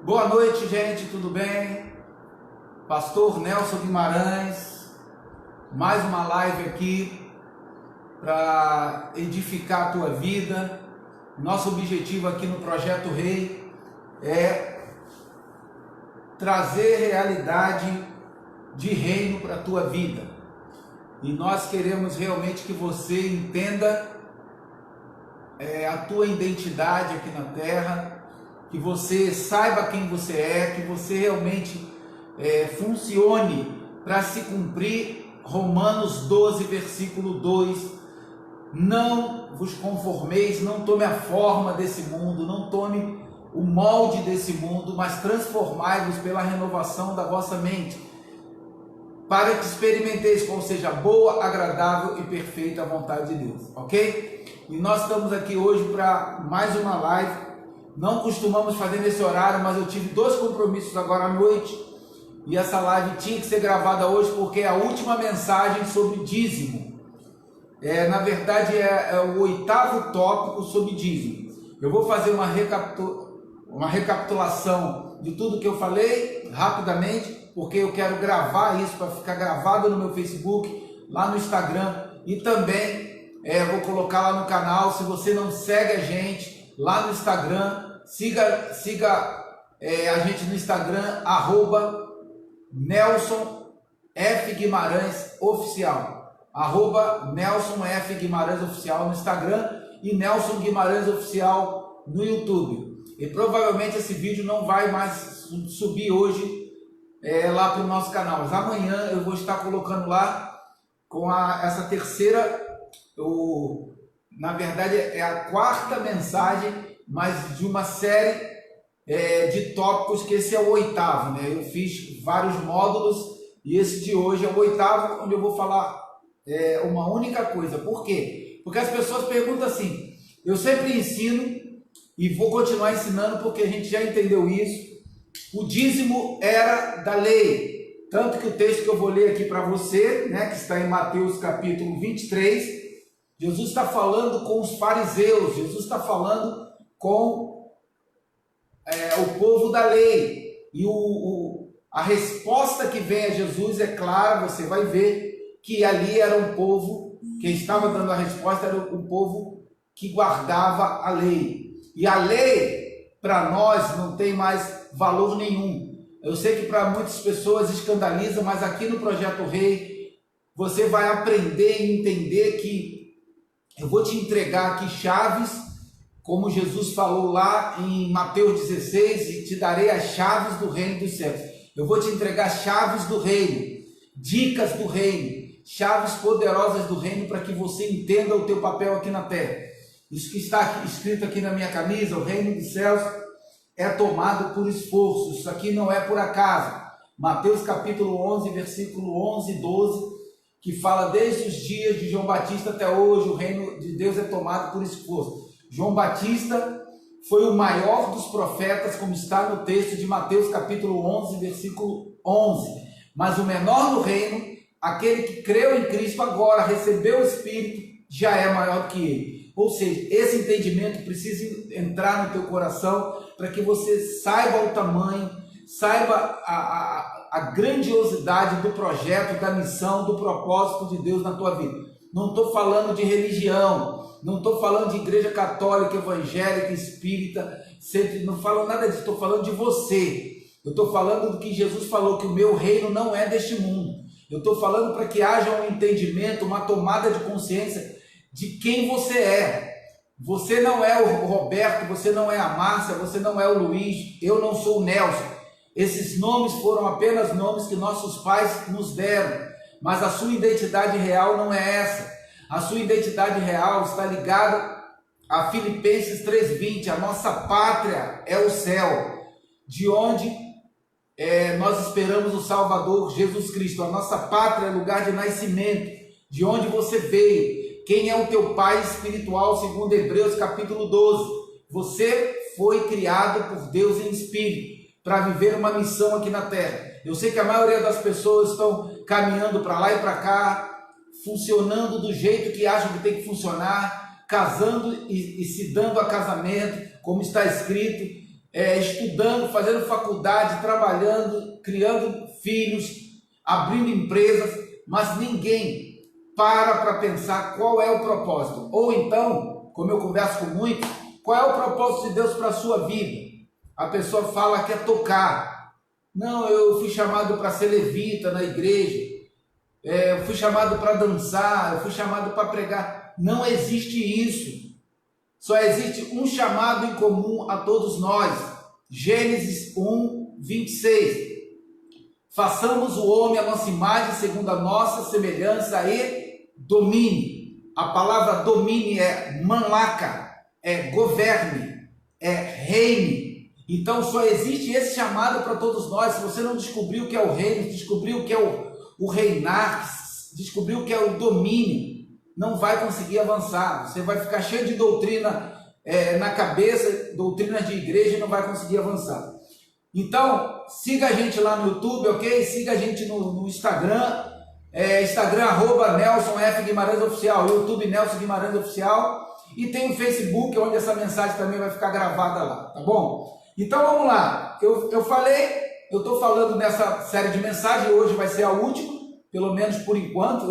Boa noite, gente, tudo bem? Pastor Nelson Guimarães, mais uma live aqui para edificar a tua vida. Nosso objetivo aqui no Projeto Rei é trazer realidade de reino para a tua vida. E nós queremos realmente que você entenda a tua identidade aqui na terra, que você saiba quem você é, que você realmente funcione para se cumprir Romanos 12, versículo 2. Não vos conformeis, não tome a forma desse mundo, não tome o molde desse mundo, mas transformai-vos pela renovação da vossa mente, para que experimenteis qual seja boa, agradável e perfeita vontade de Deus, ok? E nós estamos aqui hoje para mais uma live. Não costumamos fazer nesse horário, mas eu tive 2 compromissos agora à noite e essa live tinha que ser gravada hoje porque é a última mensagem sobre dízimo. Na verdade é o 8º tópico sobre dízimo. Eu vou fazer uma recapitulação de tudo que eu falei rapidamente, porque eu quero gravar isso para ficar gravado no meu Facebook, lá no Instagram, e também vou colocar lá no canal. Se você não segue a gente lá no Instagram, siga a gente no Instagram, @Nelson F. Guimarães Oficial, @Nelson F. Guimarães Oficial no Instagram e Nelson Guimarães Oficial no YouTube. E provavelmente esse vídeo não vai mais subir hoje lá para o nosso canal, mas amanhã eu vou estar colocando lá com essa terceira, na verdade é a 4ª mensagem, mas de uma série de tópicos, que esse é o 8º, né? Eu fiz vários módulos e esse de hoje é o 8º, onde eu vou falar uma única coisa. Por quê? Porque as pessoas perguntam assim, eu sempre ensino e vou continuar ensinando porque a gente já entendeu isso. O dízimo era da lei, tanto que o texto que eu vou ler aqui para você, né, que está em Mateus capítulo 23, Jesus está falando com os fariseus, Jesus está falando com o povo da lei, e a resposta que vem a Jesus é clara. Você vai ver que ali era um povo, quem estava dando a resposta era um povo que guardava a lei, e a lei para nós não tem mais valor nenhum. Eu sei que para muitas pessoas escandaliza, mas aqui no Projeto Rei você vai aprender e entender que eu vou te entregar aqui chaves, como Jesus falou lá em Mateus 16, e te darei as chaves do reino dos céus. Eu vou te entregar chaves do reino, dicas do reino, chaves poderosas do reino, para que você entenda o teu papel aqui na terra. Isso que está escrito aqui na minha camisa, o reino dos céus é tomado por esforço, isso aqui não é por acaso. Mateus capítulo 11, versículo 11 e 12, que fala desde os dias de João Batista até hoje, o reino de Deus é tomado por esforço. João Batista foi o maior dos profetas, como está no texto de Mateus capítulo 11, versículo 11. Mas o menor no reino, aquele que creu em Cristo agora, recebeu o Espírito, já é maior que ele. Ou seja, esse entendimento precisa entrar no teu coração, para que você saiba o tamanho, saiba a grandiosidade do projeto, da missão, do propósito de Deus na tua vida. Não estou falando de religião, não estou falando de igreja católica, evangélica, espírita, não falo nada disso, estou falando de você. Eu estou falando do que Jesus falou, que o meu reino não é deste mundo. Eu estou falando para que haja um entendimento, uma tomada de consciência de quem você é. Você não é o Roberto, você não é a Márcia, você não é o Luiz, eu não sou o Nelson. Esses nomes foram apenas nomes que nossos pais nos deram, mas a sua identidade real não é essa. A sua identidade real está ligada a Filipenses 3:20, a nossa pátria é o céu, de onde nós esperamos o Salvador Jesus Cristo. A nossa pátria é lugar de nascimento, de onde você veio. Quem é o teu pai espiritual, segundo Hebreus capítulo 12? Você foi criado por Deus em espírito, para viver uma missão aqui na terra. Eu sei que a maioria das pessoas estão caminhando para lá e para cá, funcionando do jeito que acham que tem que funcionar, casando e se dando a casamento, como está escrito, estudando, fazendo faculdade, trabalhando, criando filhos, abrindo empresas, mas ninguém para pensar qual é o propósito. Ou então, como eu converso com muitos, qual é o propósito de Deus para a sua vida? A pessoa fala que é tocar. Não, eu fui chamado para ser levita na igreja, eu fui chamado para dançar, eu fui chamado para pregar. Não existe isso. Só existe um chamado em comum a todos nós. Gênesis 1, 26. Façamos o homem a nossa imagem, segundo a nossa semelhança e domine. A palavra domine é manlaca, é governe, é reine. Então só existe esse chamado para todos nós. Se você não descobriu o que é o reino, descobriu o que é o reinar, descobriu o que é o domínio, não vai conseguir avançar. Você vai ficar cheio de doutrina na cabeça, doutrinas de igreja, e não vai conseguir avançar. Então, siga a gente lá no YouTube, ok? Siga a gente no Instagram, Instagram @Nelson F. Guimarães Oficial, YouTube Nelson Guimarães Oficial, e tem o Facebook, onde essa mensagem também vai ficar gravada lá, tá bom? Então vamos lá, eu estou falando nessa série de mensagens, hoje vai ser a última, pelo menos por enquanto,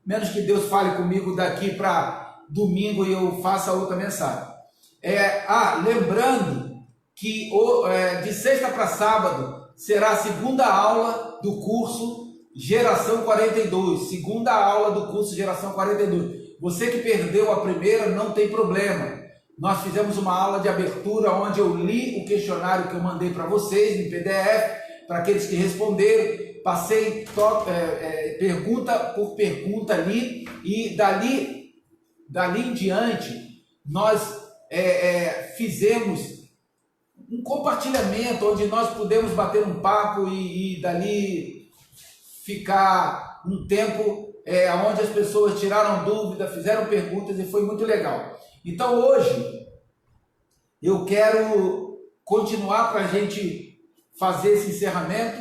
menos que Deus fale comigo daqui para domingo e eu faça outra mensagem. Lembrando que de sexta para sábado será a segunda aula do curso Geração 42, segunda aula do curso Geração 42. Você que perdeu a primeira, não tem problema. Nós fizemos uma aula de abertura onde eu li o questionário que eu mandei para vocês em PDF, para aqueles que responderam, passei pergunta por pergunta ali, e dali em diante nós fizemos um compartilhamento onde nós pudemos bater um papo e dali ficar um tempo onde as pessoas tiraram dúvidas, fizeram perguntas e foi muito legal. Então hoje eu quero continuar para a gente fazer esse encerramento.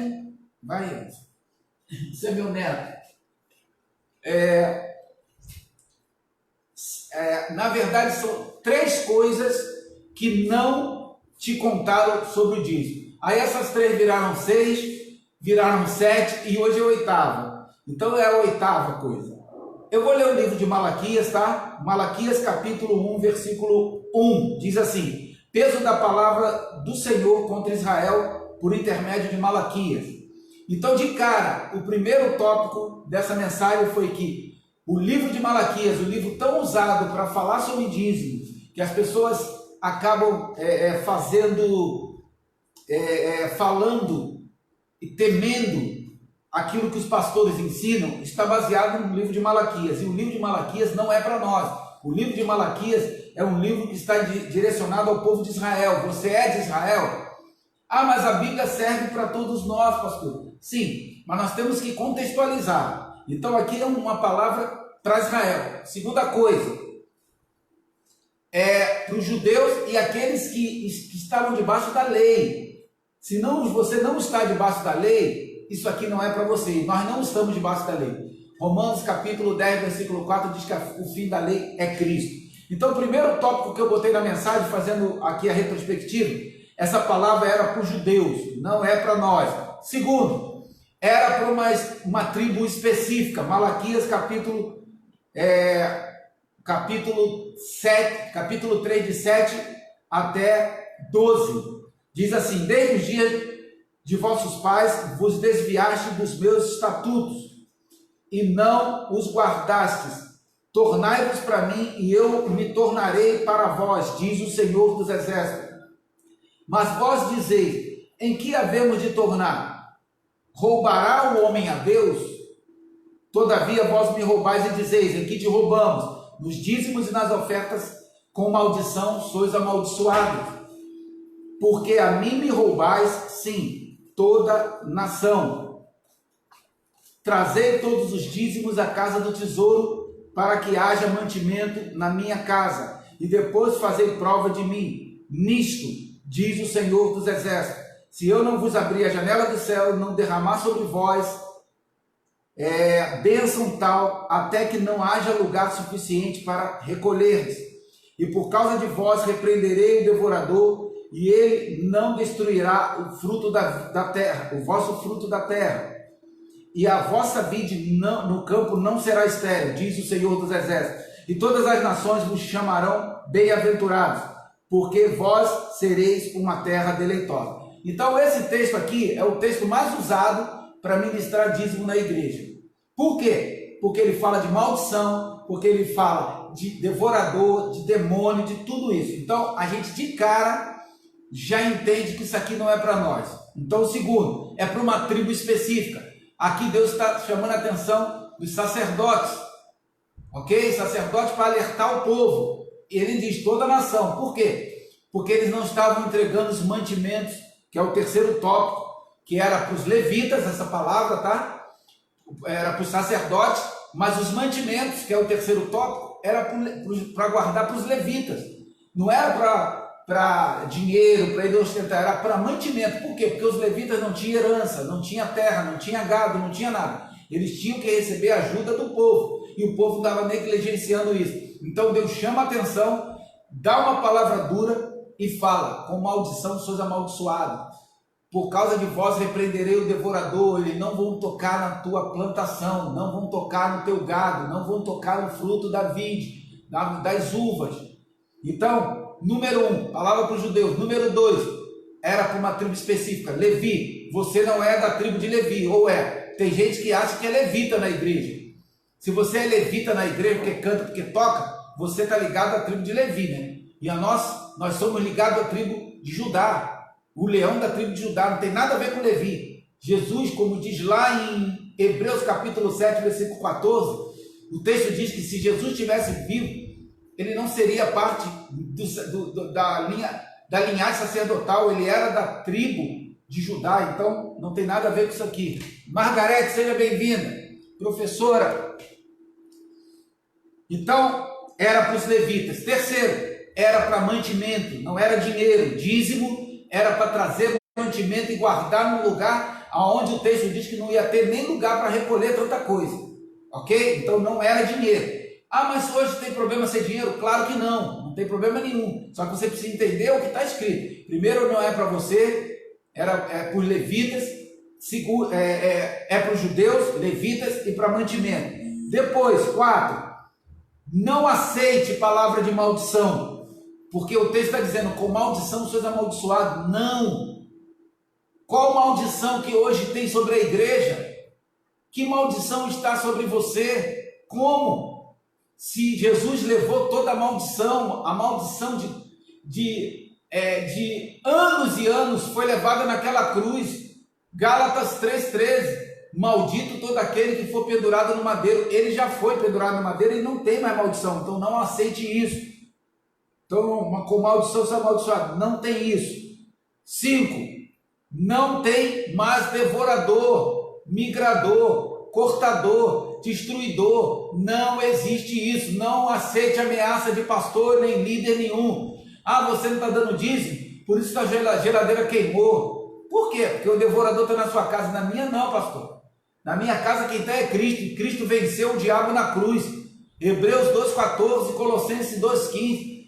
Vai, isso é meu neto. Na verdade são 3 coisas que não te contaram sobre o dízimo. Aí essas 3 viraram 6, viraram 7 e hoje é a 8ª. Então é a 8ª coisa. Eu vou ler o livro de Malaquias, tá? Malaquias capítulo 1, versículo 1, diz assim: peso da palavra do Senhor contra Israel por intermédio de Malaquias. Então, de cara, o primeiro tópico dessa mensagem foi que o livro de Malaquias, o livro tão usado para falar sobre dízimo, que as pessoas acabam falando e temendo aquilo que os pastores ensinam, está baseado no livro de Malaquias. E o livro de Malaquias não é para nós. O livro de Malaquias é um livro que está direcionado ao povo de Israel. Você é de Israel? Ah, mas a Bíblia serve para todos nós, pastor. Sim, mas nós temos que contextualizar. Então aqui é uma palavra para Israel. Segunda coisa, para os judeus e aqueles que estavam debaixo da lei. Se você não está debaixo da lei, isso aqui não é para você. Nós não estamos debaixo da lei. Romanos capítulo 10, versículo 4 diz que o fim da lei é Cristo. Então o primeiro tópico que eu botei na mensagem, fazendo aqui a retrospectiva, essa palavra era para os judeus, não é para nós. Segundo, era para uma tribo específica. Malaquias capítulo 3 de 7 até 12. Diz assim: desde os dias de vossos pais vos desviaste dos meus estatutos e não os guardastes. Tornai-vos para mim e eu me tornarei para vós, diz o Senhor dos Exércitos. Mas vós dizeis: em que havemos de tornar? Roubará o homem a Deus? Todavia vós me roubais e dizeis: em que te roubamos? Nos dízimos e nas ofertas, com maldição sois amaldiçoados. Porque a mim me roubais, sim, toda nação. Trazei todos os dízimos à casa do tesouro, para que haja mantimento na minha casa, e depois fazei prova de mim. Nisto, diz o Senhor dos Exércitos: se eu não vos abrir a janela do céu e não derramar sobre vós bênção tal, até que não haja lugar suficiente para recolher-vos. E por causa de vós repreenderei o devorador, e ele não destruirá o fruto da terra, o vosso fruto da terra, e a vossa vide no campo não será estéril, diz o Senhor dos Exércitos, e todas as nações vos chamarão bem-aventurados, porque vós sereis uma terra deleitosa. Então esse texto aqui é o texto mais usado para ministrar dízimo na igreja. Por quê? Porque ele fala de maldição, porque ele fala de devorador, de demônio, de tudo isso. Então a gente de cara já entende que isso aqui não é para nós. Então o segundo, é para uma tribo específica. Aqui Deus está chamando a atenção dos sacerdotes, ok? Sacerdotes para alertar o povo. Ele diz toda a nação. Por quê? Porque eles não estavam entregando os mantimentos, que é o terceiro tópico, que era para os levitas, essa palavra, tá? Era para os sacerdotes, mas os mantimentos, que é o terceiro tópico, era para guardar para os levitas. Não era para dinheiro, para ele ostentar, era para mantimento. Por quê? Porque os levitas não tinham herança, não tinha terra, não tinha gado, não tinha nada. Eles tinham que receber a ajuda do povo, e o povo estava negligenciando isso. Então Deus chama a atenção, dá uma palavra dura e fala: com maldição sois amaldiçoado. Por causa de vós repreenderei o devorador, eles não vão tocar na tua plantação, não vão tocar no teu gado, não vão tocar no fruto da vide, das uvas. Então, número 1, palavra para os judeus. Número 2, era para uma tribo específica. Levi, você não é da tribo de Levi, ou é? Tem gente que acha que é levita na igreja. Se você é levita na igreja, porque canta, porque toca, você está ligado à tribo de Levi, né? E nós somos ligados à tribo de Judá. O leão da tribo de Judá, não tem nada a ver com Levi. Jesus, como diz lá em Hebreus capítulo 7, versículo 14, o texto diz que se Jesus estivesse vivo, ele não seria parte da linhagem sacerdotal, ele era da tribo de Judá, então não tem nada a ver com isso aqui. Margarete, seja bem-vinda. Professora. Então, era para os levitas. Terceiro, era para mantimento, não era dinheiro. Dízimo era para trazer mantimento e guardar no lugar aonde o texto diz que não ia ter nem lugar para recolher tanta coisa, ok? Então não era dinheiro. Ah, mas hoje tem problema ser dinheiro? Claro que não tem problema nenhum, só que você precisa entender o que está escrito. Primeiro, não é para você, é para os levitas, é para os judeus, levitas, e para mantimento. Depois, 4, não aceite palavra de maldição, porque o texto está dizendo: com maldição sois amaldiçoado. Não. Qual maldição que hoje tem sobre a igreja? Que maldição está sobre você? Como? Se Jesus levou toda a maldição de anos e anos foi levada naquela cruz. Gálatas 3,13: maldito todo aquele que for pendurado no madeiro. Ele já foi pendurado no madeiro e não tem mais maldição, então não aceite isso. Então, com maldição você é amaldiçoado. Não tem isso. 5, não tem mais devorador, migrador, cortador, destruidor. Não existe isso. Não aceite ameaça de pastor nem líder nenhum. Ah, você não está dando dízimo, por isso a geladeira queimou. Por quê? Porque o devorador está na sua casa. Na minha não, pastor. Na minha casa quem está é Cristo. E Cristo venceu o diabo na cruz. Hebreus 2,14 e Colossenses 2,15.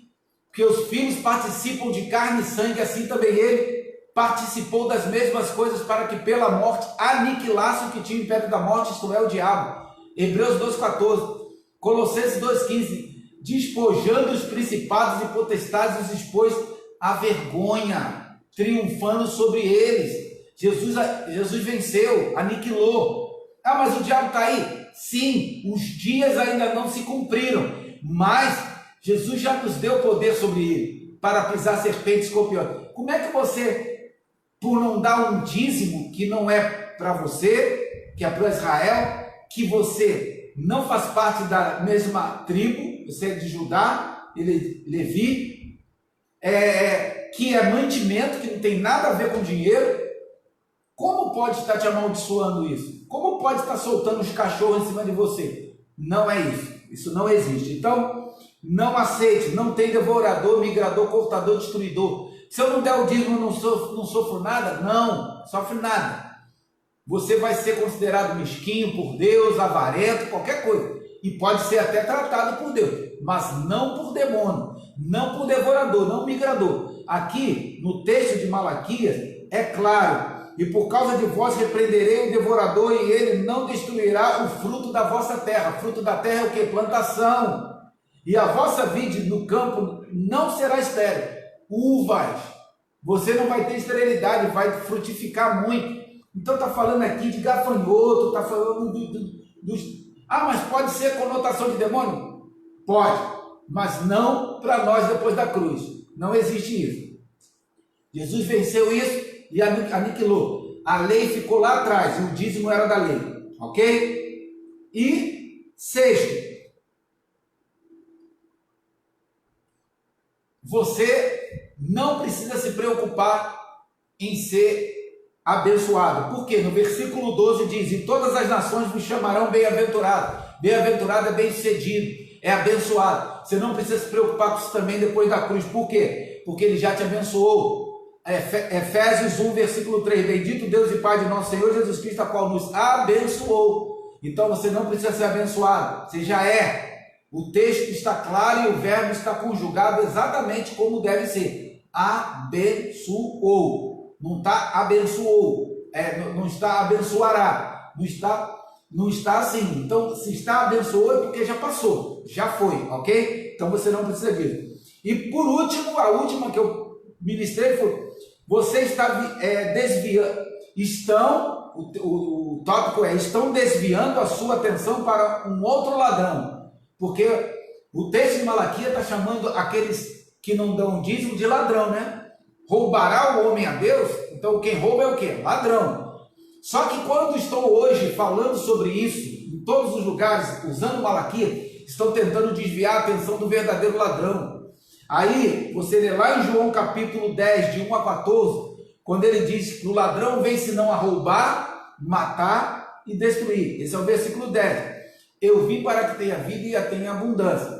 Porque os filhos participam de carne e sangue, assim também ele participou das mesmas coisas, para que pela morte aniquilasse o que tinha império da morte, isto é, o diabo. Hebreus 2,14, Colossenses 2,15, despojando os principados e potestades, os expôs à vergonha, triunfando sobre eles. Jesus venceu, aniquilou. Ah, mas o diabo está aí? Sim, os dias ainda não se cumpriram, mas Jesus já nos deu poder sobre ele, para pisar serpentes e escorpiões. Como é que você, por não dar um dízimo que não é para você, que é para Israel, que você não faz parte da mesma tribo, você é de Judá, Levi, que é mantimento, que não tem nada a ver com dinheiro, como pode estar te amaldiçoando isso? Como pode estar soltando os cachorros em cima de você? Não é isso, isso não existe. Então, não aceite, não tem devorador, migrador, cortador, destruidor. Se eu não der o dízimo, não sofro nada? Não, sofre nada. Você vai ser considerado mesquinho por Deus, avarento, qualquer coisa. E pode ser até tratado por Deus, mas não por demônio, não por devorador, não migrador. aqui no texto de Malaquias é claro: e por causa de vós repreenderei o devorador, e ele não destruirá o fruto da vossa terra. Fruto da terra é o que? Plantação. E a vossa vide no campo não será estéril. Uvas. Você não vai ter esterilidade, vai frutificar muito. Então está falando aqui de gafanhoto, está falando dos... Ah, mas pode ser conotação de demônio? Pode, mas não para nós depois da cruz. Não existe isso. Jesus venceu isso e aniquilou. A lei ficou lá atrás, e o dízimo era da lei. Ok? E sexto, você não precisa se preocupar em ser abençoado. Por quê? No versículo 12 diz: e todas as nações me chamarão bem-aventurado. Bem-aventurado é bem-sucedido, é abençoado. Você não precisa se preocupar com isso também depois da cruz. Por quê? Porque ele já te abençoou. Efésios 1, versículo 3: bendito Deus e Pai de nosso Senhor Jesus Cristo, a qual nos abençoou. Então você não precisa ser abençoado, você já é. O texto está claro e o verbo está conjugado exatamente como deve ser: abençoou. Não está abençoou, não está abençoará, não está assim. Então, se está abençoou é porque já passou, já foi, ok? Então você não precisa disso. E por último, a última que eu ministrei foi: você está desviando, o tópico é: estão desviando a sua atenção para um outro ladrão. Porque o texto de Malaquias está chamando aqueles que não dão dízimo de ladrão, né? Roubará o homem a Deus? Então quem rouba é o quê? Ladrão. Só que quando estou hoje falando sobre isso, em todos os lugares, usando Malaquias, estão tentando desviar a atenção do verdadeiro ladrão. Aí, você lê lá em João capítulo 10, de 1 a 14, quando ele diz que o ladrão vem senão a roubar, matar e destruir. Esse é o versículo 10. Eu vim para que tenha vida e a tenha abundância.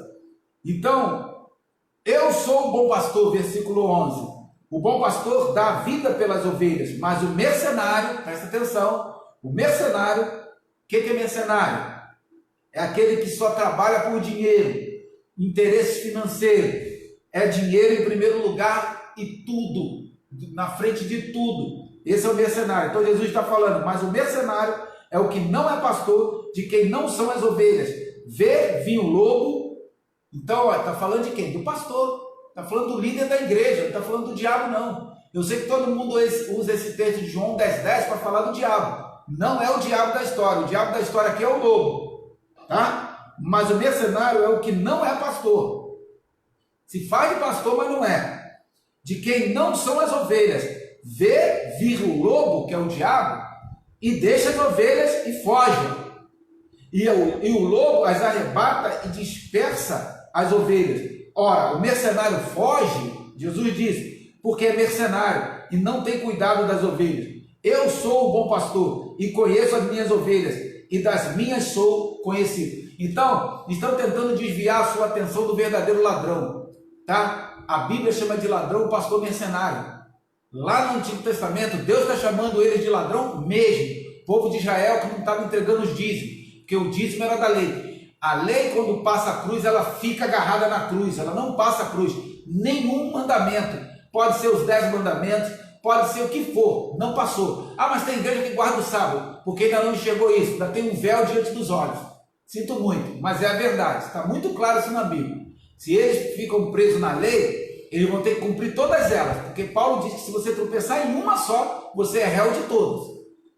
Então, eu sou o bom pastor, versículo 11. O bom pastor dá a vida pelas ovelhas, mas o mercenário, presta atenção, o mercenário, o que é mercenário? É aquele que só trabalha por dinheiro, interesses financeiros, é dinheiro em primeiro lugar e tudo, na frente de tudo. Esse é o mercenário. Então Jesus está falando: mas o mercenário é o que não é pastor, de quem não são as ovelhas. Vê, vinha o lobo. Então, está falando de quem? Do pastor. Está falando do líder da igreja, não está falando do diabo, não. Eu sei que todo mundo usa esse texto de João 10:10 para falar do diabo. Não é o diabo da história. O diabo da história aqui é o lobo. Tá? Mas o mercenário é o que não é pastor. Se faz de pastor, mas não é. De quem não são as ovelhas. Vê, vir o lobo, que é o diabo, e deixa as ovelhas e foge. E o lobo as arrebata e dispersa as ovelhas. Ora, o mercenário foge, Jesus disse, porque é mercenário e não tem cuidado das ovelhas. Eu sou o bom pastor e conheço as minhas ovelhas, e das minhas sou conhecido. Então, estão tentando desviar a sua atenção do verdadeiro ladrão. Tá? A Bíblia chama de ladrão o pastor mercenário. Lá no Antigo Testamento, Deus está chamando eles de ladrão mesmo. O povo de Israel que não estava entregando os dízimos, porque o dízimo era da lei. A lei, quando passa a cruz, ela fica agarrada na cruz, ela não passa a cruz. Nenhum mandamento, pode ser os 10 mandamentos, pode ser o que for, não passou. Ah, mas tem igreja que guarda o sábado, porque ainda não chegou isso, ainda tem um véu diante dos olhos. Sinto muito, mas é a verdade, está muito claro isso na Bíblia. Se eles ficam presos na lei, eles vão ter que cumprir todas elas, porque Paulo diz que se você tropeçar em uma só, você é réu de todas.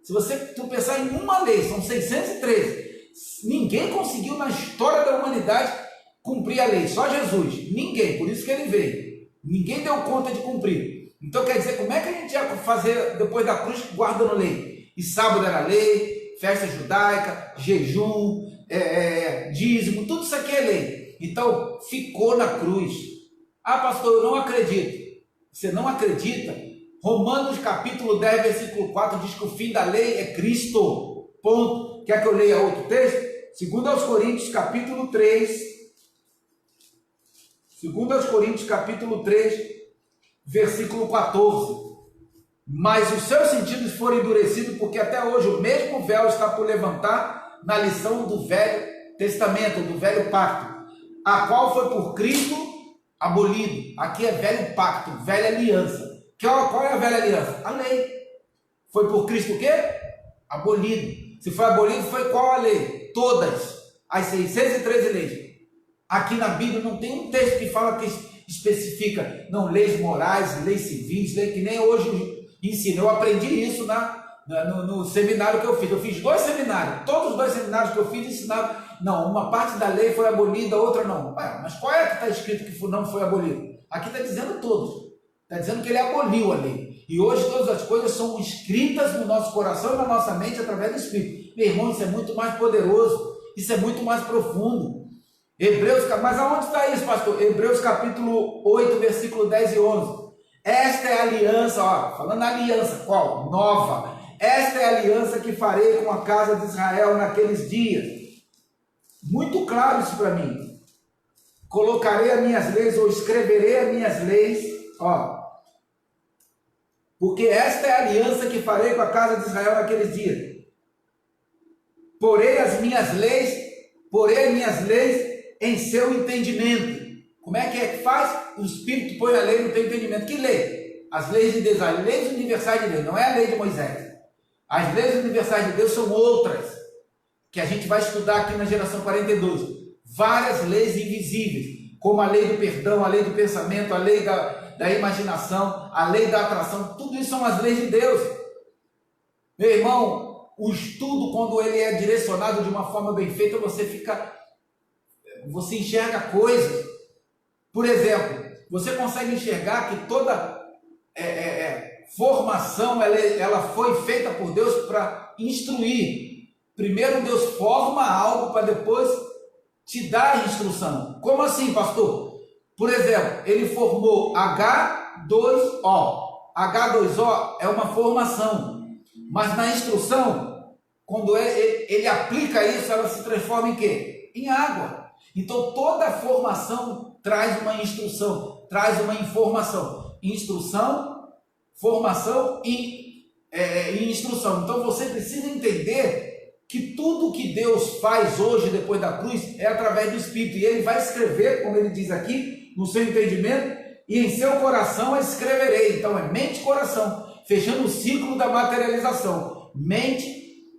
Se você tropeçar em uma lei, são 613, ninguém conseguiu na história da humanidade cumprir a lei, só Jesus, ninguém, por isso que ele veio, ninguém deu conta de cumprir. Então quer dizer, como é que a gente ia fazer depois da cruz guardando lei? E sábado era lei, festa judaica, jejum, dízimo, tudo isso aqui é lei. Então ficou na cruz. Ah, pastor, eu não acredito. Você não acredita? Romanos capítulo 10, versículo 4 diz que o fim da lei é Cristo. Ponto. Quer que eu leia outro texto? 2 Coríntios capítulo 3. 2 Coríntios capítulo 3, versículo 14. Mas os seus sentidos foram endurecidos, porque até hoje o mesmo véu está por levantar na lição do Velho Testamento, do Velho Pacto, a qual foi por Cristo, abolido. Aqui é velho pacto, velha aliança. Qual é a velha aliança? A lei. Foi por Cristo o quê? Abolido. Se foi abolido, foi qual a lei? Todas as 613 leis. Aqui na Bíblia não tem um texto que fala que especifica, não, leis morais, leis civis, lei que nem hoje ensino. Eu aprendi isso no seminário que eu fiz. Eu fiz 2 seminários, todos os 2 seminários que eu fiz ensinavam, não, uma parte da lei foi abolida, a outra não. Ué, mas qual é que está escrito que não foi abolido? Aqui está dizendo todos. Está dizendo que ele aboliu a lei. E hoje todas as coisas são escritas no nosso coração e na nossa mente através do Espírito. Meu irmão, isso é muito mais poderoso, isso é muito mais profundo. Hebreus, mas aonde está isso, pastor? Hebreus capítulo 8, versículo 10 e 11. Esta é a aliança, ó, falando aliança, qual? Nova. Esta é a aliança que farei com a casa de Israel naqueles dias. Muito claro isso para mim. Colocarei as minhas leis, ou escreverei as minhas leis, ó. Porque esta é a aliança que farei com a casa de Israel naqueles dias. Porei as minhas leis em seu entendimento. Como é que faz? O Espírito põe a lei no teu entendimento. Que lei? As leis de Deus, as leis universais de Deus, não é a lei de Moisés. As leis universais de Deus são outras, que a gente vai estudar aqui na geração 42. Várias leis invisíveis, como a lei do perdão, a lei do pensamento, a lei da imaginação, a lei da atração, tudo isso são as leis de Deus. Meu irmão, o estudo, quando ele é direcionado de uma forma bem feita, você enxerga coisas. Por exemplo, você consegue enxergar que toda formação ela foi feita por Deus para instruir. Primeiro Deus forma algo para depois te dar a instrução. Como assim, pastor? Por exemplo, ele formou H2O. H2O é uma formação, mas na instrução, quando ele aplica isso, ela se transforma em quê? Em água. Então toda formação traz uma instrução, traz uma informação. Instrução, formação e instrução. Então você precisa entender que tudo que Deus faz hoje, depois da cruz, é através do Espírito. E ele vai escrever, como ele diz aqui, no seu entendimento, e em seu coração escreverei. Então é mente e coração, fechando o ciclo da materialização. Mente,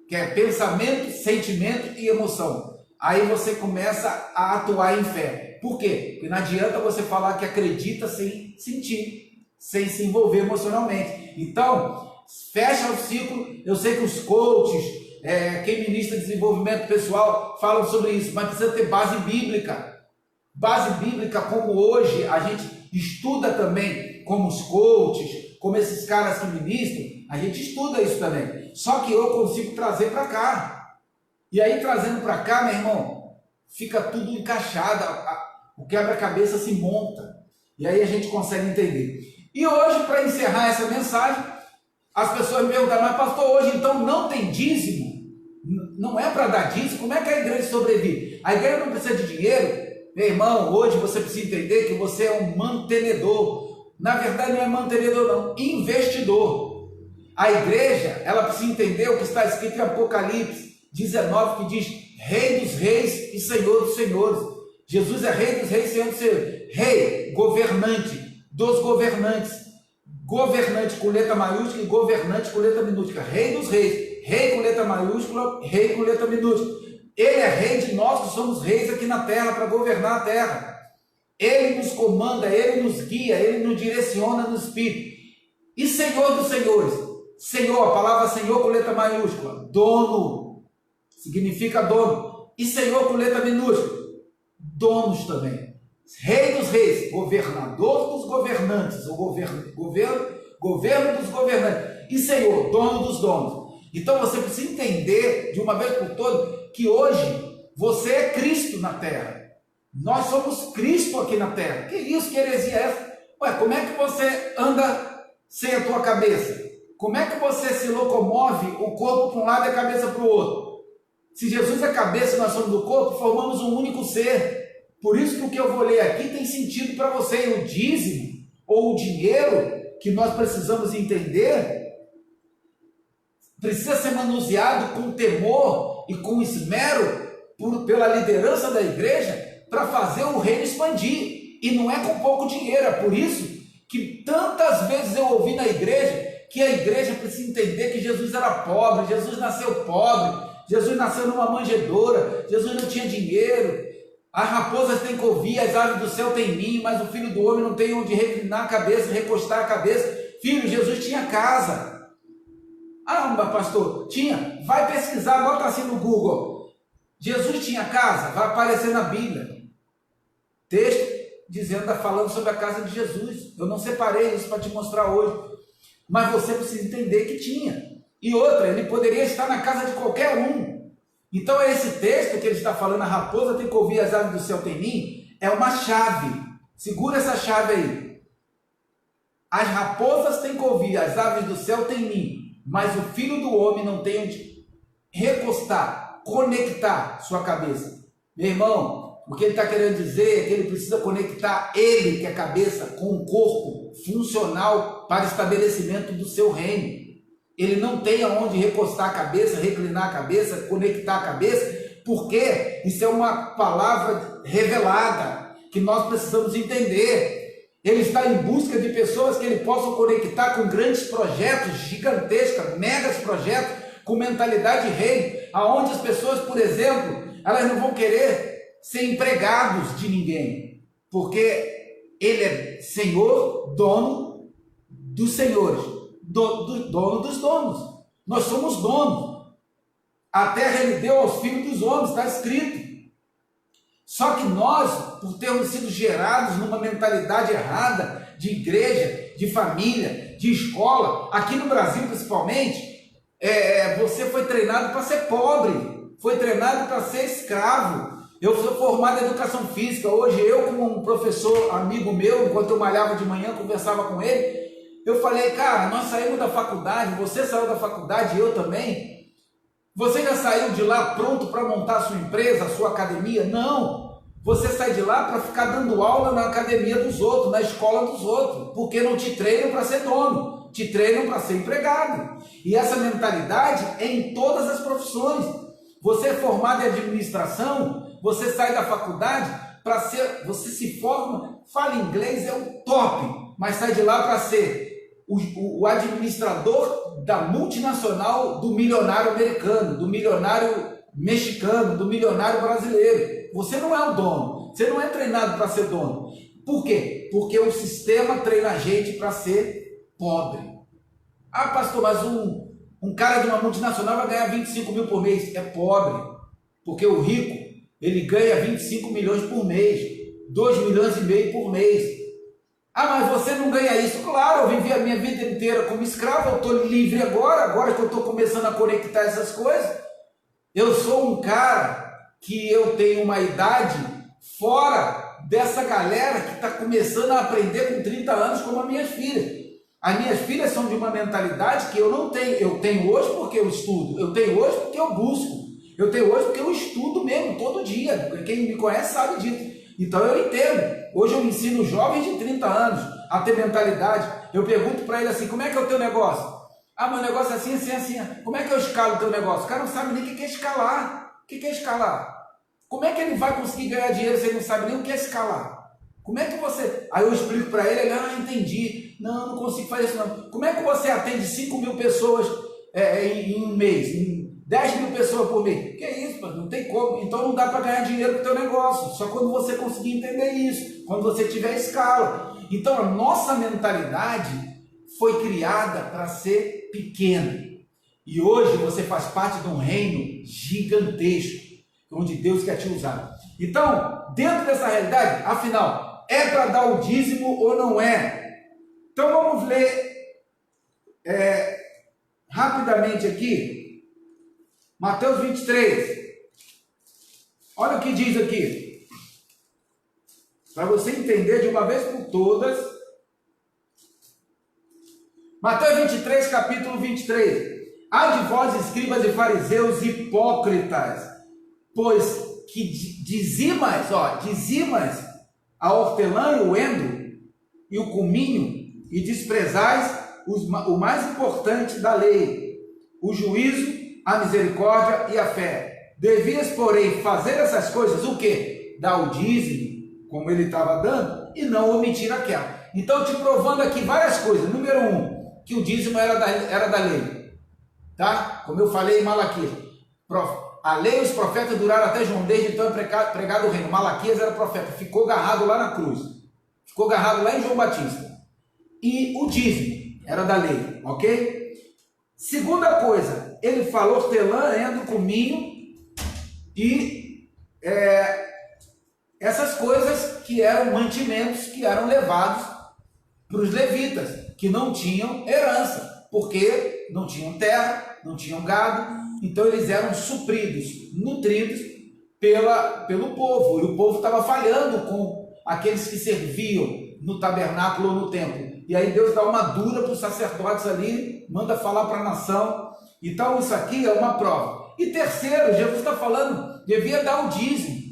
que é pensamento, sentimento e emoção. Aí você começa a atuar em fé. Por quê? Porque não adianta você falar que acredita sem sentir, sem se envolver emocionalmente. Então, fecha o ciclo. Eu sei que os coaches, quem ministra desenvolvimento pessoal, falam sobre isso, mas precisa ter base bíblica. Base bíblica, como hoje a gente estuda também, como os coaches, como esses caras que ministram, a gente estuda isso também. Só que eu consigo trazer para cá. E aí, trazendo para cá, meu irmão, fica tudo encaixado, o quebra-cabeça se monta. E aí a gente consegue entender. E hoje, para encerrar essa mensagem, as pessoas me perguntam, mas pastor, hoje então não tem dízimo? Não é para dar dízimo? Como é que a igreja sobrevive? A igreja não precisa de dinheiro? Meu irmão, hoje você precisa entender que você é um mantenedor. Na verdade não é mantenedor não, investidor. A igreja, ela precisa entender o que está escrito em Apocalipse 19, que diz, Rei dos reis e Senhor dos senhores. Jesus é Rei dos reis e Senhor dos senhores. Rei, governante dos governantes. Governante com letra maiúscula e governante com letra minúscula. Rei dos reis. Rei com letra maiúscula, rei com letra minúscula. Ele é rei de nós que somos reis aqui na terra para governar a terra. Ele nos comanda, ele nos guia, ele nos direciona no Espírito. E Senhor dos senhores. Senhor, a palavra Senhor com letra maiúscula. Dono. Significa dono. E Senhor com letra minúscula. Donos também. Rei dos reis. Governador dos governantes. O governo dos governantes. E Senhor, dono dos donos. Então você precisa entender de uma vez por todas que hoje você é Cristo na terra. Nós somos Cristo aqui na terra. Que isso, que heresia é essa? Ué, como é que você anda sem a tua cabeça? Como é que você se locomove o corpo para um lado e a cabeça para o outro? Se Jesus é a cabeça e nós somos do corpo, formamos um único ser. Por isso que o que eu vou ler aqui tem sentido para você. E o dízimo, ou o dinheiro que nós precisamos entender, precisa ser manuseado com temor e com esmero pela liderança da igreja para fazer o reino expandir. E não é com pouco dinheiro, é por isso que tantas vezes eu ouvi na igreja que a igreja precisa entender que Jesus era pobre, Jesus nasceu pobre, Jesus nasceu numa manjedoura, Jesus não tinha dinheiro. As raposas têm covil, as aves do céu têm ninho, mas o filho do homem não tem onde reclinar a cabeça, recostar a cabeça. Filho, Jesus tinha casa. Ah, mas pastor, tinha. Vai pesquisar, bota assim no Google. Jesus tinha casa, vai aparecer na Bíblia. Texto dizendo, falando sobre a casa de Jesus. Eu não separei isso para te mostrar hoje. Mas você precisa entender que tinha. E outra, ele poderia estar na casa de qualquer um. Então esse texto que ele está falando, a raposa tem covil, as aves do céu têm ninho, é uma chave. Segura essa chave aí. As raposas têm covil, as aves do céu têm ninho, mas o filho do homem não tem onde recostar, conectar sua cabeça. Meu irmão, o que ele está querendo dizer é que ele precisa conectar ele, que é a cabeça, com o corpo funcional para estabelecimento do seu reino. Ele não tem aonde recostar a cabeça, reclinar a cabeça, conectar a cabeça, porque isso é uma palavra revelada, que nós precisamos entender. Ele está em busca de pessoas que ele possa conectar com grandes projetos, gigantescos, megas projetos, com mentalidade de reino, aonde as pessoas, por exemplo, elas não vão querer ser empregados de ninguém, porque ele é Senhor, dono dos senhores, dono dos donos. Nós somos donos. A terra ele deu aos filhos dos homens, está escrito. Só que nós, por termos sido gerados numa mentalidade errada, de igreja, de família, de escola, aqui no Brasil principalmente, você foi treinado para ser pobre, foi treinado para ser escravo. Eu sou formado em educação física. Hoje eu, como um professor amigo meu, enquanto eu malhava de manhã, conversava com ele, eu falei, cara, nós saímos da faculdade, você saiu da faculdade, eu também. Você já saiu de lá pronto para montar a sua empresa, a sua academia? Não. Você sai de lá para ficar dando aula na academia dos outros, na escola dos outros, porque não te treinam para ser dono, te treinam para ser empregado. E essa mentalidade é em todas as profissões. Você é formado em administração, você sai da faculdade para ser, você se forma, fala inglês, é o top, mas sai de lá para ser o administrador da multinacional do milionário americano, do milionário mexicano, do milionário brasileiro. Você não é o dono, você não é treinado para ser dono. Por quê? Porque o sistema treina a gente para ser pobre. Ah, pastor, mas um cara de uma multinacional vai ganhar 25 mil por mês. É pobre, porque o rico, ele ganha 25 milhões por mês, 2 milhões e meio por mês. Ah, mas você não ganha isso. Claro, eu vivi a minha vida inteira como escravo, eu estou livre agora que eu estou começando a conectar essas coisas. Eu sou um cara que eu tenho uma idade fora dessa galera que está começando a aprender com 30 anos, como as minhas filhas. As minhas filhas são de uma mentalidade que eu não tenho. Eu tenho hoje porque eu estudo, eu tenho hoje porque eu busco, eu tenho hoje porque eu estudo mesmo, todo dia. Quem me conhece sabe disso. Então eu entendo. Hoje eu ensino jovens de 30 anos a ter mentalidade. Eu pergunto para ele assim, como é que é o teu negócio? Ah, meu negócio é assim, assim, assim. Como é que eu escalo o teu negócio? O cara não sabe nem o que é escalar. O que é escalar? Como é que ele vai conseguir ganhar dinheiro se ele não sabe nem o que é escalar? Como é que você... Aí eu explico para ele, entendi. Não consigo fazer isso não. Como é que você atende 5 mil pessoas em um mês? 10 mil pessoas por mês? Que é isso, mano? Não tem como. Então não dá para ganhar dinheiro com o teu negócio. Só quando você conseguir entender isso. Quando você tiver escala. Então a nossa mentalidade foi criada para ser pequena. E hoje você faz parte de um reino gigantesco, onde Deus quer te usar. Então, dentro dessa realidade, afinal, é para dar o dízimo ou não é? Então vamos ler rapidamente aqui, Mateus 23. Olha o que diz aqui, para você entender de uma vez por todas. Mateus 23, capítulo 23. Ai de vós, escribas e fariseus hipócritas, pois que dizimas a hortelã e o endro e o cominho, e desprezais o mais importante da lei, o juízo, a misericórdia e a fé. Devias, porém, fazer essas coisas, o quê? Dar o dízimo, como ele estava dando, e não omitir aquela. Então, te provando aqui várias coisas. Número 1, que o dízimo era da lei. Tá? Como eu falei em Malaquias. A lei e os profetas duraram até João, desde então é pregado o reino. Malaquias era profeta, ficou agarrado lá na cruz. Ficou agarrado lá em João Batista. E o dízimo era da lei, ok? Segunda coisa, ele falou hortelã, endro, cominho e essas coisas que eram mantimentos que eram levados para os levitas, que não tinham herança, porque não tinham terra, não tinham gado, então eles eram supridos, nutridos pelo povo, e o povo estava falhando com aqueles que serviam no tabernáculo ou no templo. E aí Deus dá uma dura para os sacerdotes ali, manda falar para a nação. Então isso aqui é uma prova. E terceiro, Jesus está falando, devia dar o dízimo.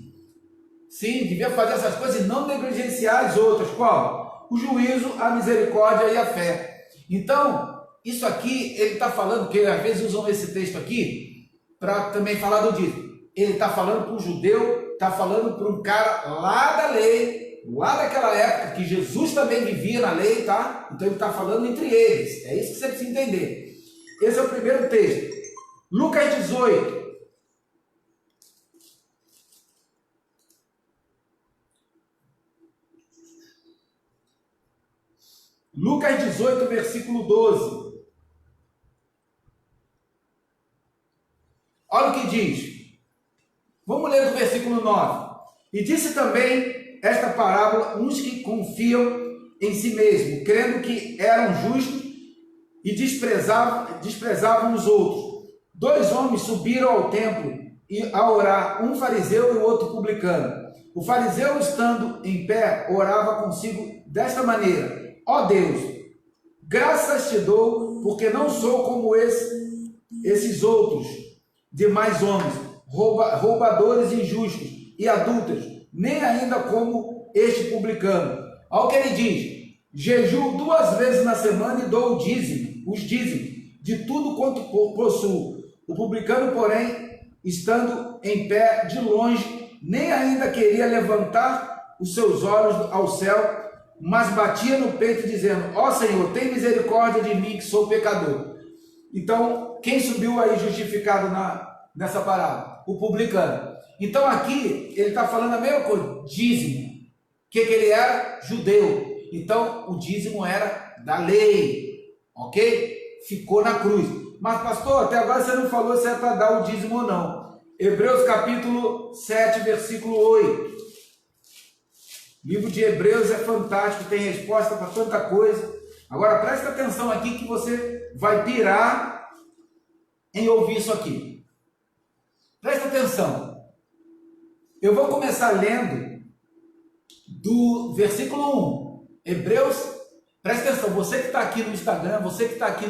Sim, devia fazer essas coisas e não negligenciar as outras. Qual? O juízo, a misericórdia e a fé. Então, isso aqui, ele está falando, que às vezes usam esse texto aqui, para também falar do dízimo. Ele está falando para um judeu, está falando para um cara lá da lei, lá daquela época, que Jesus também vivia na lei, tá? Então ele está falando entre eles. É isso que você precisa entender. Esse é o primeiro texto. Lucas 18. Lucas 18, versículo 12. Olha o que diz. Vamos ler do versículo 9. E disse também esta parábola uns que confiam em si mesmo, crendo que eram justos e desprezavam os outros. 2 homens subiram ao templo e a orar, um fariseu e o outro publicano. O fariseu, estando em pé, orava consigo desta maneira: ó Deus, graças te dou, porque não sou como esses outros demais homens, roubadores injustos e adúlteros, nem ainda como este publicano. Olha o que ele diz: jejuo 2 vezes na semana e dou os dízimos de tudo quanto possuo. O publicano, porém, estando em pé de longe, nem ainda queria levantar os seus olhos ao céu, mas batia no peito dizendo: ó Senhor, tem misericórdia de mim que sou pecador. Então, quem subiu aí justificado nessa parábola? O publicano. Então aqui ele está falando a mesma coisa, dízimo. O que ele era? Judeu. Então o dízimo era da lei, ok? Ficou na cruz. Mas pastor, até agora você não falou se é para dar o dízimo ou não. Hebreus capítulo 7, versículo 8. O livro de Hebreus é fantástico, tem resposta para tanta coisa. Agora presta atenção aqui que você vai pirar em ouvir isso aqui. Presta atenção. Eu vou começar lendo do versículo 1. Hebreus, presta atenção, você que está aqui no Instagram, você que está aqui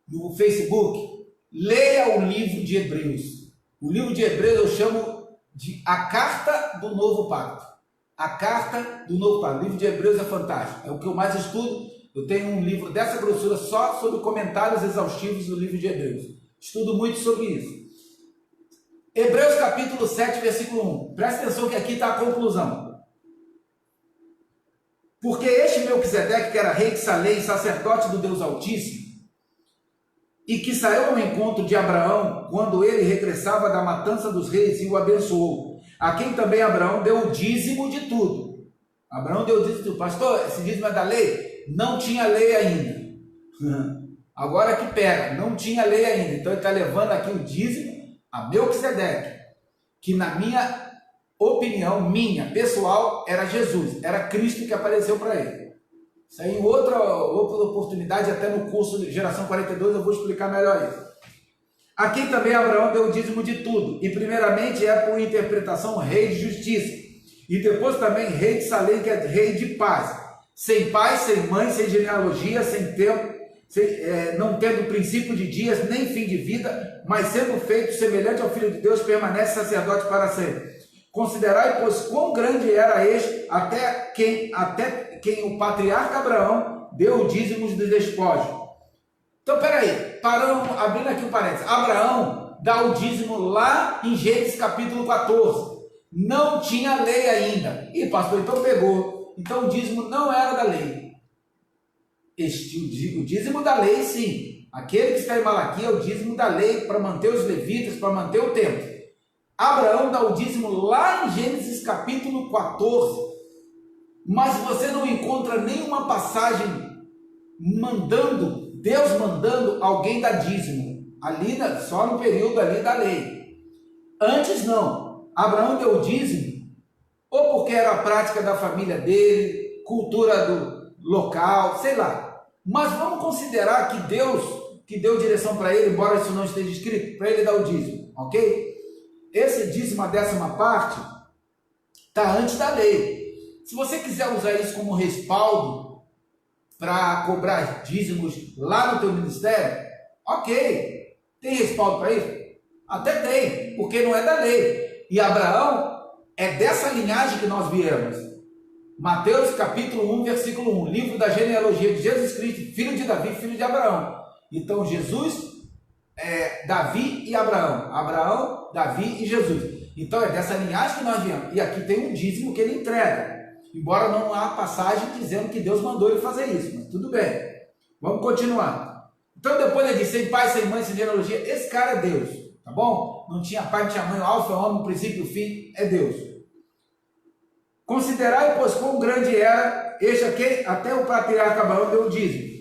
no Facebook, leia o livro de Hebreus. O livro de Hebreus eu chamo de a carta do novo pacto. A carta do novo pacto. O livro de Hebreus é fantástico, é o que eu mais estudo. Eu tenho um livro dessa grossura só sobre comentários exaustivos do livro de Hebreus. Estudo muito sobre isso. Hebreus capítulo 7, versículo 1. Presta atenção que aqui está a conclusão. Porque este Melquisedeque, que era rei de Salém, sacerdote do Deus Altíssimo, e que saiu ao encontro de Abraão, quando ele regressava da matança dos reis e o abençoou, a quem também Abraão deu o dízimo de tudo. Abraão deu o dízimo de tudo. Pastor, esse dízimo é da lei? Não tinha lei ainda. Agora que pega, não tinha lei ainda. Então ele está levando aqui o dízimo a Melquisedeque, que na minha opinião, minha, pessoal, era Jesus, era Cristo que apareceu para ele. Isso aí em outra oportunidade, até no curso de Geração 42, eu vou explicar melhor isso. Aqui também Abraão deu o dízimo de tudo, e primeiramente é por interpretação rei de justiça, e depois também rei de Salém, que é rei de paz, sem pai, sem mãe, sem genealogia, sem tempo, não tendo princípio de dias, nem fim de vida, mas sendo feito semelhante ao Filho de Deus, permanece sacerdote para sempre. Considerai, pois, quão grande era este, até quem o patriarca Abraão deu o dízimo dos despojos. Então, peraí, abrindo aqui um parênteses. Abraão dá o dízimo lá em Gênesis capítulo 14. Não tinha lei ainda. E pastor, então pegou. Então o dízimo não era da lei. O dízimo da lei, sim. Aquele que está em Malaquias é o dízimo da lei para manter os levitas, para manter o templo. Abraão dá o dízimo lá em Gênesis capítulo 14. Mas você não encontra nenhuma passagem Deus mandando alguém dar dízimo. Ali, só no período ali da lei. Antes não. Abraão deu o dízimo, ou porque era a prática da família dele, cultura do local, sei lá. Mas vamos considerar que Deus que deu direção para ele, embora isso não esteja escrito, para ele dar o dízimo, ok? Esse dízimo, a 10ª parte, está antes da lei. Se você quiser usar isso como respaldo para cobrar dízimos lá no teu ministério, ok. Tem respaldo para isso? Até tem, porque não é da lei. E Abraão é dessa linhagem que nós viemos. Mateus capítulo 1, versículo 1, livro da genealogia de Jesus Cristo, filho de Davi, filho de Abraão. Então Jesus, Davi e Abraão. Abraão, Davi e Jesus. Então é dessa linhagem que nós viemos. E aqui tem um dízimo que ele entrega. Embora não há passagem dizendo que Deus mandou ele fazer isso. Mas tudo bem. Vamos continuar. Então depois ele diz, sem pai, sem mãe, sem genealogia. Esse cara é Deus. Tá bom? Não tinha pai, não tinha mãe. O alfa, o homem, o princípio e o fim. É Deus. Considerai, pois, quão grande era este a quem até o patriarca Abraão deu o dízimo.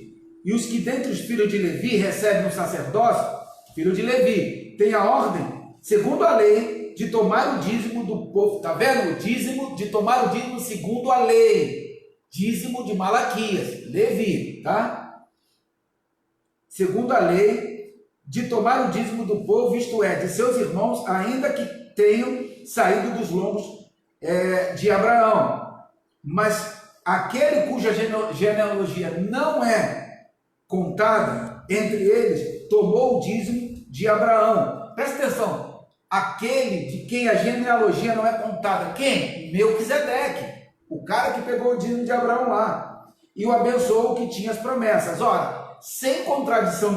E os que dentre os filhos de Levi recebem o sacerdócio, filho de Levi, tem a ordem, segundo a lei, de tomar o dízimo do povo. Está vendo? O dízimo, de tomar o dízimo segundo a lei. Dízimo de Malaquias, Levi, tá? Segundo a lei, de tomar o dízimo do povo, isto é, de seus irmãos, ainda que tenham saído dos lombos de Abraão. Mas aquele cuja genealogia não é contada entre eles, tomou o dízimo de Abraão. Presta atenção, aquele de quem a genealogia não é contada, quem? Melquisedeque, o cara que pegou o dízimo de Abraão lá, e o abençoou que tinha as promessas. Ora, sem contradição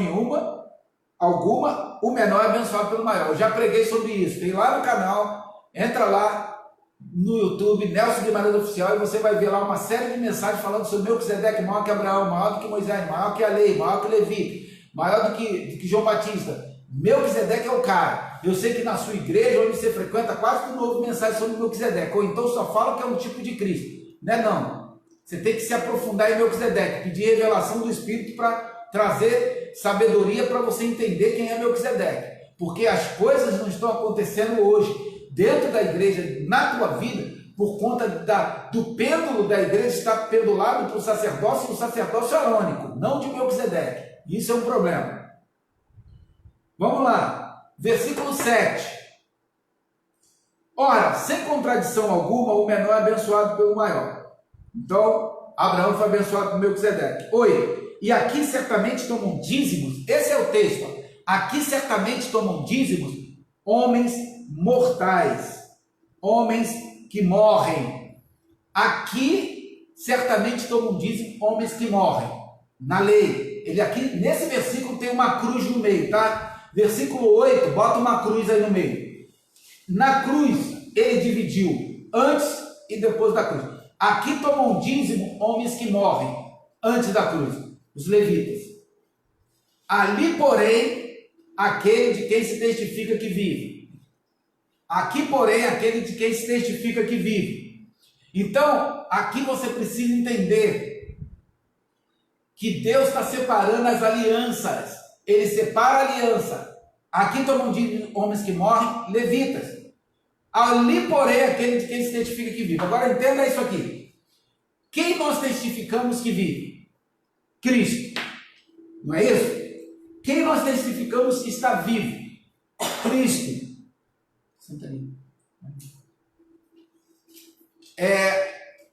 alguma, o menor é abençoado pelo maior. Eu já preguei sobre isso, tem lá no canal, entra lá no YouTube, Nelson Guimarães Oficial, e você vai ver lá uma série de mensagens falando sobre Melquisedeque, maior que Abraão, maior do que Moisés, maior que a lei, maior que Levi, maior do que João Batista. Melquisedeque é o cara. Eu sei que na sua igreja, onde você frequenta, quase que não houve mensagem sobre Melquisedeque, ou então só fala que é um tipo de Cristo. Não é não. Você tem que se aprofundar em Melquisedeque, pedir revelação do Espírito para trazer sabedoria para você entender quem é Melquisedeque. Porque as coisas não estão acontecendo hoje dentro da igreja, na tua vida, por conta do pêndulo da igreja estar pendulado para o sacerdócio, e o sacerdócio arônico, não de Melquisedeque. Isso é um problema. Vamos lá, versículo 7. Ora, sem contradição alguma, o menor é abençoado pelo maior. Então, Abraão foi abençoado por Melquisedeque. 8. E aqui certamente tomam dízimos, esse é o texto, aqui certamente tomam dízimos homens mortais, homens que morrem. Aqui certamente tomam dízimo homens que morrem. Na lei, ele aqui nesse versículo tem uma cruz no meio, tá? Versículo 8, bota uma cruz aí no meio. Na cruz ele dividiu antes e depois da cruz. Aqui tomam dízimo homens que morrem antes da cruz, os levitas. Ali, porém, aquele de quem se testifica que vive. Aqui, porém, aquele de quem se testifica que vive. Então, aqui você precisa entender que Deus está separando as alianças. Ele separa a aliança. Aqui tomam de homens que morrem, levitas. Ali, porém, aquele de quem se testifica que vive. Agora, entenda isso aqui. Quem nós testificamos que vive? Cristo. Não é isso? Quem nós testificamos que está vivo? Cristo. Senta ali.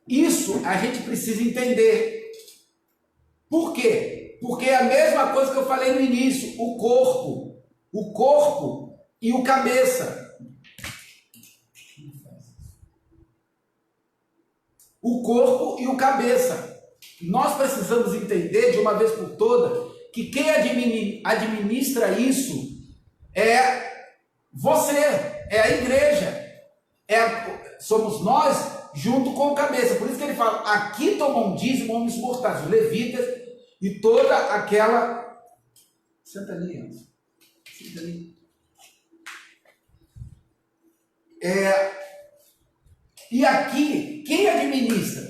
Isso a gente precisa entender. Por quê? Porque é a mesma coisa que eu falei no início, o corpo e o cabeça. O corpo e o cabeça. Nós precisamos entender de uma vez por toda que quem administra isso é você, é a igreja, somos nós junto com o cabeça. Por isso que ele fala, aqui tomam dízimo homens mortais, os levitas e toda aquela... Senta ali, Anderson. Senta ali. E aqui, quem administra?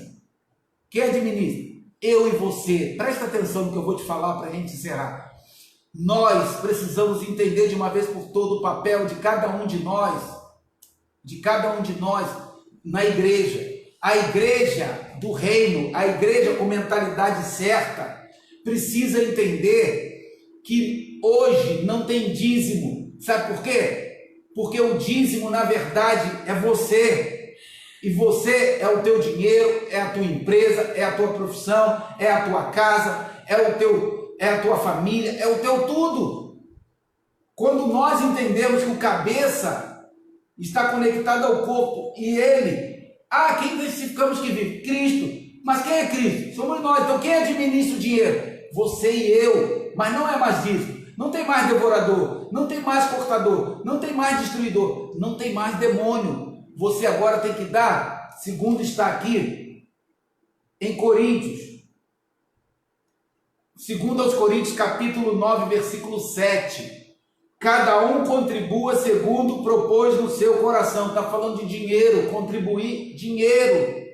Quem administra? Eu e você. Presta atenção no que eu vou te falar para a gente encerrar. Nós precisamos entender de uma vez por todas o papel de cada um de nós na igreja. A igreja do reino, a igreja com mentalidade certa, precisa entender que hoje não tem dízimo. Sabe por quê? Porque o dízimo, na verdade, é você. E você é o teu dinheiro, é a tua empresa, é a tua profissão, é a tua casa, é a tua família, é o teu tudo. Quando nós entendemos que o cabeça está conectado ao corpo e ele, quem identificamos que vive? Cristo. Mas quem é Cristo? Somos nós. Então quem administra o dinheiro? Você e eu. Mas não é mais isso. Não tem mais devorador, não tem mais cortador, não tem mais destruidor, não tem mais demônio. Você agora tem que dar, segundo está aqui em Coríntios, segundo aos Coríntios, capítulo 9, versículo 7. Cada um contribua segundo propôs no seu coração. Está falando de dinheiro, contribuir dinheiro,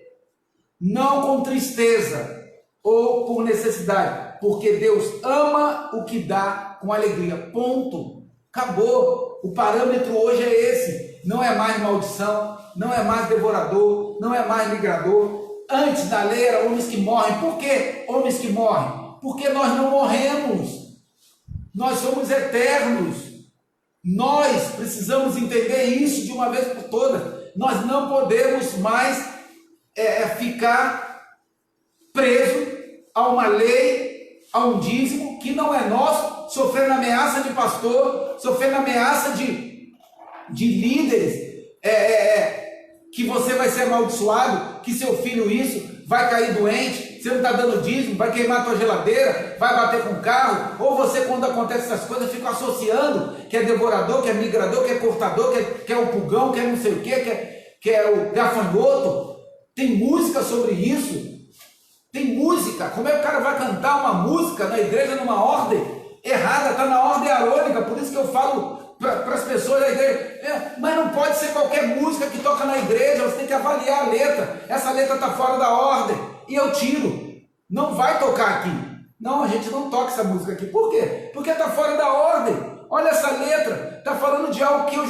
não com tristeza ou por necessidade, porque Deus ama o que dá com alegria. Ponto. Acabou. O parâmetro hoje é esse. Não é mais maldição, não é mais devorador, não é mais migrador. Antes da lei era homens que morrem. Por que homens que morrem? Porque nós não morremos. Nós somos eternos. Nós precisamos entender isso de uma vez por todas. Nós não podemos mais ficar preso a uma lei, a um dízimo que não é nosso, sofrendo ameaça de pastor, sofrendo ameaça de líderes, que você vai ser amaldiçoado, que seu filho isso, vai cair doente, você não está dando dízimo, vai queimar a tua geladeira, vai bater com o carro, ou você, quando acontece essas coisas, fica associando que é devorador, que é migrador, que é cortador, que é o pulgão, que é não sei o que é o gafanhoto. Tem música sobre isso. Tem música. Como é que o cara vai cantar uma música na igreja numa ordem errada? Está na ordem arônica. Por isso que eu falo para as pessoas da igreja, mas não pode ser qualquer música que toca na igreja. Você tem que avaliar a letra. Essa letra está fora da ordem e eu tiro. Não vai tocar aqui. Não, a gente não toca essa música aqui. Por quê? Porque está fora da ordem. Olha essa letra. Está falando de algo que eu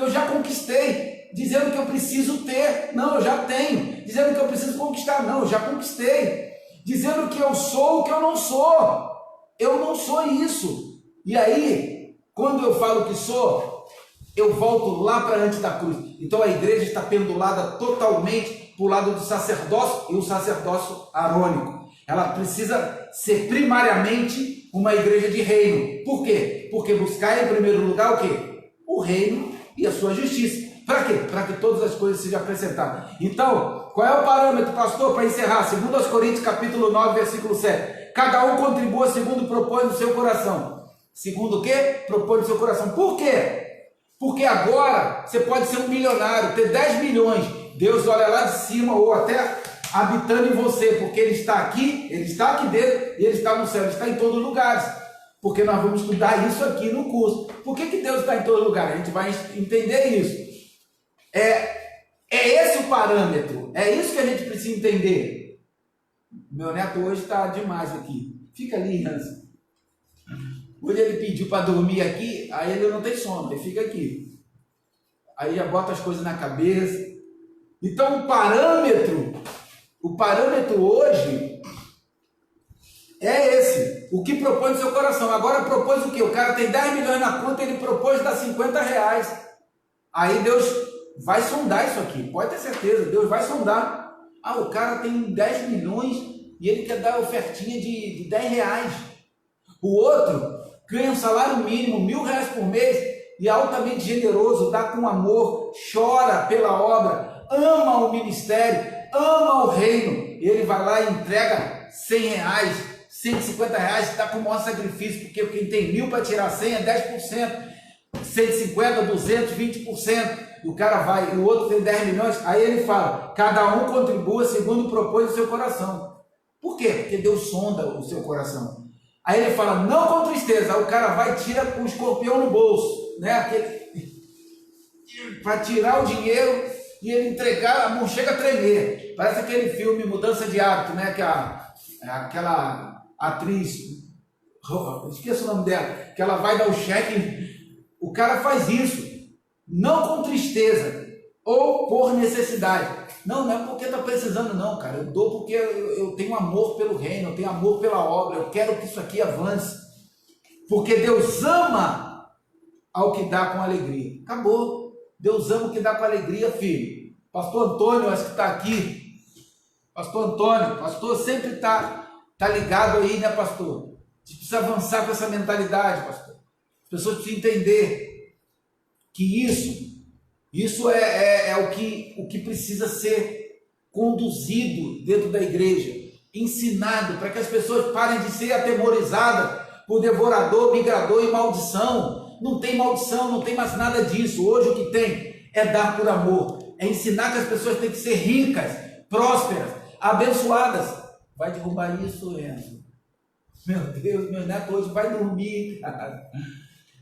já conquistei. Dizendo que eu preciso ter, não, eu já tenho. Dizendo que eu preciso conquistar, não, eu já conquistei. Dizendo que eu sou o que eu não sou isso. E aí, quando eu falo que sou, eu volto lá para antes da cruz. Então a igreja está pendulada totalmente para o lado do sacerdócio e o sacerdócio arônico. Ela precisa ser primariamente uma igreja de reino. Por quê? Porque buscar em primeiro lugar o quê? O reino e a sua justiça. Para quê? Para que todas as coisas sejam acrescentadas. Então, qual é o parâmetro, pastor, para encerrar? Segundo aos Coríntios, capítulo 9, versículo 7. Cada um contribua segundo propõe no seu coração. Segundo o quê? Propõe no seu coração. Por quê? Porque agora você pode ser um milionário, ter 10 milhões. Deus olha lá de cima ou até habitando em você, porque Ele está aqui dentro e Ele está no céu, Ele está em todos os lugares. Porque nós vamos estudar isso aqui no curso. Por que Deus está em todo lugar? A gente vai entender isso. É esse o parâmetro, é isso que a gente precisa entender. Meu neto hoje está demais aqui. Fica ali, Hans. Hoje ele pediu para dormir aqui, aí ele não tem sono, ele fica aqui. Aí já bota as coisas na cabeça. Então o parâmetro hoje é esse. O que propõe no seu coração. Agora propôs o quê? O cara tem 10 milhões na conta, ele propôs dar 50 reais. Aí Deus vai sondar isso aqui, pode ter certeza, Deus vai sondar. O cara tem 10 milhões e ele quer dar ofertinha de 10 reais. O outro ganha um salário mínimo, R$1.000 por mês e é altamente generoso, dá com amor, chora pela obra, ama o ministério, ama o reino. Ele vai lá e entrega 100 reais, 150 reais, dá com o maior sacrifício, porque quem tem 1.000 para tirar 100 é 10%, 150, 200, 20%. O cara vai, o outro tem 10 milhões, aí ele fala, cada um contribua segundo propõe o seu coração. Por quê? Porque Deus sonda o seu coração. Aí ele fala, não com tristeza, aí o cara vai e tira com o escorpião no bolso, né? Para tirar o dinheiro e ele entregar, a mão chega a tremer. Parece aquele filme Mudança de Hábito, né? Que aquela atriz, esqueço o nome dela, que ela vai dar o cheque, o cara faz isso, não com tristeza ou por necessidade. Não é porque está precisando não, cara, eu dou porque eu tenho amor pelo reino, eu tenho amor pela obra, eu quero que isso aqui avance, porque Deus ama ao que dá com alegria. Acabou. Deus ama o que dá com alegria, filho. Pastor Antônio, acho que está aqui. Pastor Antônio, pastor sempre tá ligado aí, né, pastor? A gente precisa avançar com essa mentalidade, pastor. As pessoas precisam entender que isso é o que precisa ser conduzido dentro da igreja, ensinado, para que as pessoas parem de ser atemorizadas por devorador, migrador e maldição. Não tem maldição, não tem mais nada disso. Hoje o que tem é dar por amor, é ensinar que as pessoas têm que ser ricas, prósperas, abençoadas. Vai derrubar isso, Enzo? Meu Deus, meu neto hoje vai dormir, cara.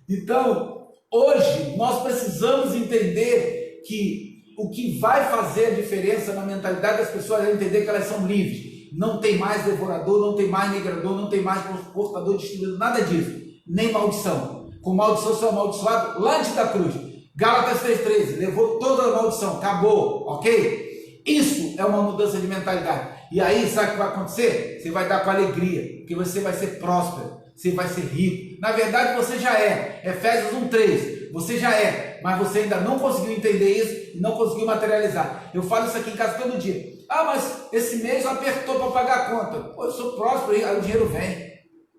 Então, hoje nós precisamos entender que o que vai fazer a diferença na mentalidade das pessoas é entender que elas são livres. Não tem mais devorador, não tem mais migrador, não tem mais portador, distribuidor, nada disso. Nem maldição. Com maldição são amaldiçoados lá antes da cruz. Gálatas 3,13, levou toda a maldição, acabou, ok? Isso é uma mudança de mentalidade. E aí, sabe o que vai acontecer? Você vai dar com alegria, porque você vai ser próspero, você vai ser rico. Na verdade, você já é. Efésios 1,3, você já é, mas você ainda não conseguiu entender isso e não conseguiu materializar. Eu falo isso aqui em casa todo dia. Ah, mas esse mês apertou para pagar a conta. Pô, eu sou próspero, aí o dinheiro vem.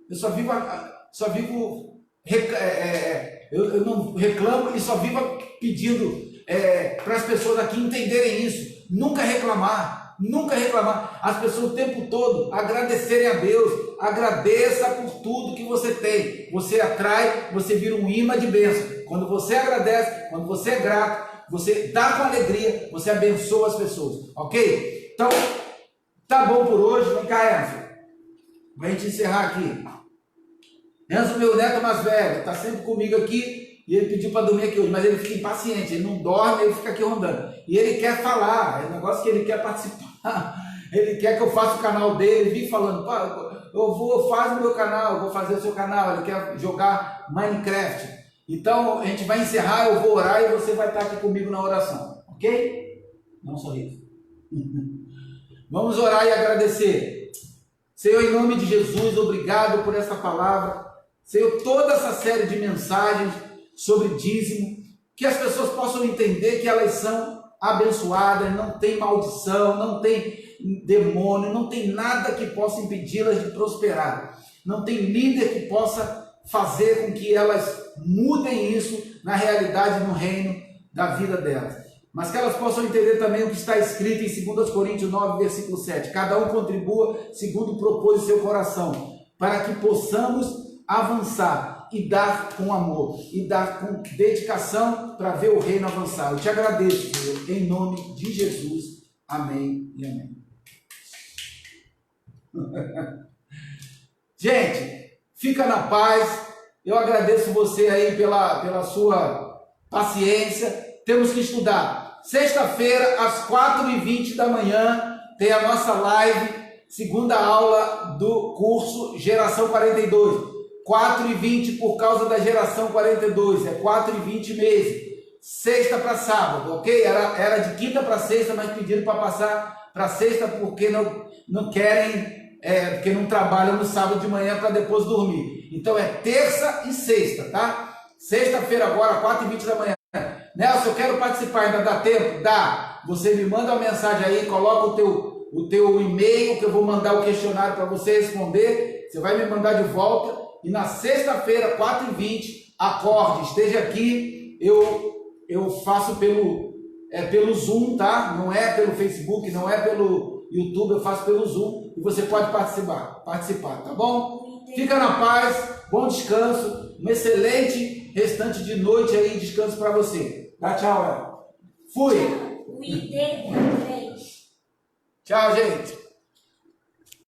Eu só vivo eu não reclamo e só vivo pedindo para as pessoas aqui entenderem isso. Nunca reclamar. As pessoas o tempo todo agradecerem a Deus. Agradeça por tudo que você tem. Você atrai, você vira um imã de bênção. Quando você agradece, quando você é grato, você dá com alegria, você abençoa as pessoas. Ok? Então, tá bom por hoje. Vem cá, Enzo. Pra gente encerrar aqui. Enzo, meu neto mais velho, está sempre comigo aqui e ele pediu para dormir aqui hoje, mas ele fica impaciente, ele não dorme, ele fica aqui rondando. E ele quer falar, é um negócio que ele quer participar, ele quer que eu faça o canal dele, ele vive falando, faz o meu canal, eu vou fazer o seu canal, ele quer jogar Minecraft. Então a gente vai encerrar, eu vou orar e você vai estar aqui comigo na oração, ok? Não sorriso. Vamos orar e agradecer. Senhor, em nome de Jesus, obrigado por essa palavra. Senhor, toda essa série de mensagens sobre dízimo, que as pessoas possam entender que elas são abençoadas, não tem maldição, não tem demônio, não tem nada que possa impedi-las de prosperar, não tem líder que possa fazer com que elas mudem isso na realidade, no reino da vida delas, mas que elas possam entender também o que está escrito em 2 Coríntios 9, versículo 7, cada um contribua segundo propôs o seu coração, para que possamos avançar e dar com amor, e dar com dedicação para ver o reino avançar. Eu te agradeço, Senhor, em nome de Jesus. Amém e amém. Gente, fica na paz. Eu agradeço você aí pela sua paciência. Temos que estudar. Sexta-feira, às 4h20 da manhã, tem a nossa live, segunda aula do curso Geração 42. 4h20 por causa da geração 42, é 4h20 mesmo, sexta para sábado, ok? Era de quinta para sexta, mas pediram para passar para sexta porque não querem, porque não trabalham no sábado de manhã para depois dormir. Então é terça e sexta, tá? Sexta-feira agora, 4h20 da manhã. Nelson, eu quero participar, ainda dá tempo? Dá. Você me manda uma mensagem aí, coloca o teu e-mail, que eu vou mandar o questionário para você responder, você vai me mandar de volta. E na sexta-feira, 4h20, acorde, esteja aqui, eu faço pelo Zoom, tá? Não é pelo Facebook, não é pelo YouTube, eu faço pelo Zoom e você pode participar, tá bom? Fica na paz, bom descanso, um excelente restante de noite aí, descanso para você. Dá tchau, Ela. Fui. O ID é 3. Tchau, gente.